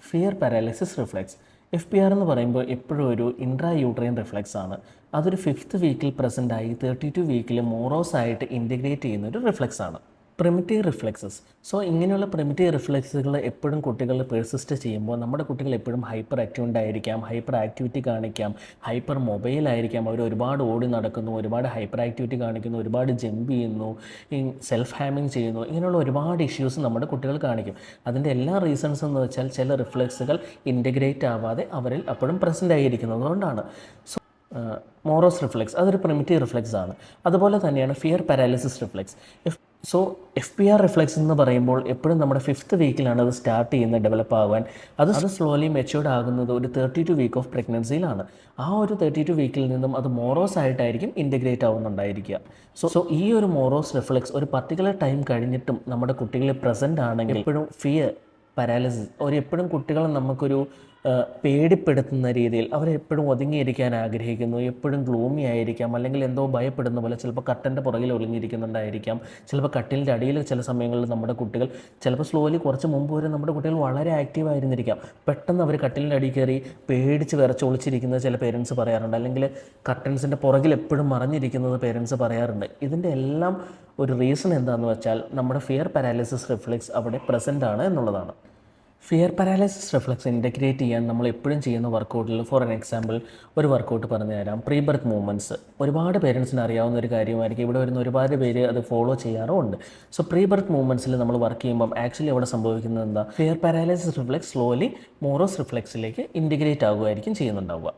Fear paralysis reflex FPR എന്ന് പറയുമ്പോൾ എപ്പോഴും ഒരു ഇൻട്രാ യൂട്രൈൻ റിഫ്ലെക്സ് ആണ്. അതൊരു 5th വീക്കിൽ പ്രസൻ്റ് ആയി 32 വീക്കിൽ മോറോസ് ആയിട്ട് ഇൻറ്റിഗ്രേറ്റ് ചെയ്യുന്ന ഒരു റിഫ്ലെക്സ് ആണ്. Primitive reflexes. സോ ഇങ്ങനെയുള്ള പ്രിമിറ്റീവ് റിഫ്ലെക്സുകൾ എപ്പോഴും കുട്ടികൾ പെർസിസ്റ്റ് ചെയ്യുമ്പോൾ നമ്മുടെ കുട്ടികൾ എപ്പോഴും ഹൈപ്പർ ആക്റ്റീവ്ഡ് ആയിരിക്കാം, ഹൈപ്പർ ആക്ടിവിറ്റി കാണിക്കാം, ഹൈപ്പർ മൊബൈൽ ആയിരിക്കാം. അവർ ഒരുപാട് ഓടി നടക്കുന്നു, ഒരുപാട് ഹൈപ്പർ ആക്ടിവിറ്റി കാണിക്കുന്നു, ഒരുപാട് ജമ്പ് ചെയ്യുന്നു, സെൽഫ് ഹാമിങ് ചെയ്യുന്നു. ഇങ്ങനെയുള്ള ഒരുപാട് ഇഷ്യൂസ് നമ്മുടെ കുട്ടികൾ കാണിക്കും. അതിൻ്റെ എല്ലാ റീസൺസ് എന്ന് വെച്ചാൽ ചില റിഫ്ലെക്സുകൾ ഇൻറ്റഗ്രേറ്റ് ആവാതെ അവരിൽ അപ്പോഴും പ്രസൻ്റ് ആയിരിക്കുന്നത് കൊണ്ടാണ്. മോറോസ് റിഫ്ലെക്സ് അതൊരു പ്രിമിറ്റീവ് റിഫ്ലെക്സ് ആണ്. അതുപോലെ തന്നെയാണ് fear paralysis reflex. FPR reflex എന്ന് പറയുമ്പോൾ എപ്പോഴും നമ്മുടെ 5th വീക്കിലാണ് അത് സ്റ്റാർട്ട് ചെയ്യുന്നത്, ഡെവലപ്പ് ആകാൻ. അത് സ്ലോലി മെച്യൂർഡ് ആകുന്നത് ഒരു 32 വീക്ക് ഓഫ് പ്രഗ്നൻസിയിലാണ്. ആ ഒരു 32 വീക്കിൽ നിന്നും അത് മോറോസ് ആയിട്ടായിരിക്കും ഇൻറ്റഗ്രേറ്റ് ആവുന്നുണ്ടായിരിക്കുക. സോ ഈ ഒരു മോറോസ് റിഫ്ലെക്സ് ഒരു പർട്ടിക്കുലർ ടൈം കഴിഞ്ഞിട്ടും നമ്മുടെ കുട്ടികളിൽ പ്രസൻ്റ് ആണെങ്കിൽ എപ്പോഴും ഫിയർ പാരാലിസിസ് എപ്പോഴും കുട്ടികളെ നമുക്കൊരു പേടിപ്പെടുത്തുന്ന രീതിയിൽ അവരെപ്പോഴും ഒതുങ്ങിയിരിക്കാൻ ആഗ്രഹിക്കുന്നു, എപ്പോഴും ഗ്ലൂമി ആയിരിക്കാം, അല്ലെങ്കിൽ എന്തോ ഭയപ്പെടുന്ന പോലെ ചിലപ്പോൾ കട്ടൻ്റെ പുറകിൽ ഒളിഞ്ഞിരിക്കുന്നുണ്ടായിരിക്കാം, ചിലപ്പോൾ കട്ടിലിൻ്റെ അടിയിൽ ചില സമയങ്ങളിൽ നമ്മുടെ കുട്ടികൾ ചിലപ്പോൾ സ്ലോലി കുറച്ച് മുമ്പ് വരെ നമ്മുടെ കുട്ടികൾ വളരെ ആക്റ്റീവായിരുന്നിരിക്കാം. പെട്ടെന്ന് അവർ കട്ടിലിൻ്റെ അടിയിൽ കയറി പേടിച്ച് വിറച്ചൊളിച്ചിരിക്കുന്നത് ചില പേരൻസ് പറയാറുണ്ട്, അല്ലെങ്കിൽ കട്ടൻസിൻ്റെ പുറകിൽ എപ്പോഴും മറഞ്ഞിരിക്കുന്നത് പേരൻസ് പറയാറുണ്ട്. ഇതിൻ്റെ എല്ലാം ഒരു റീസൺ എന്താണെന്ന് വെച്ചാൽ നമ്മുടെ ഫിയർ പാരാലിസിസ് റിഫ്ലെക്സ് അവിടെ പ്രസൻ്റ് ആണ് എന്നുള്ളതാണ്. ഫിയർ പാരാലിസിസ് റിഫ്ലെക്സ് ഇൻറ്റഗ്രേറ്റ് ചെയ്യാൻ നമ്മൾ എപ്പോഴും ചെയ്യുന്ന വർക്കൗട്ടിൽ ഫോർ എൻ എക്സാമ്പിൾ ഒരു വർക്കൗട്ട് പറഞ്ഞു തരാം. പ്രീ ബർത്ത് മൂവ്മെൻറ്റ്സ് ഒരുപാട് പേരൻസിന് അറിയാവുന്ന ഒരു കാര്യമായിരിക്കും. ഇവിടെ വരുന്ന ഒരുപാട് പേര് അത് ഫോളോ ചെയ്യാറുമുണ്ട്. സോ പ്രീ ബർത്ത് മൂവ്മെൻറ്റ്സിൽ നമ്മൾ വർക്ക് ചെയ്യുമ്പം ആക്ച്വലി അവിടെ സംഭവിക്കുന്നത് എന്താ, fear paralysis reflex slowly Moro's റിഫ്ലെക്സിലേക്ക് ഇൻറ്റഗ്രേറ്റ് ആകുമായിരിക്കും ചെയ്യുന്നുണ്ടാവുക.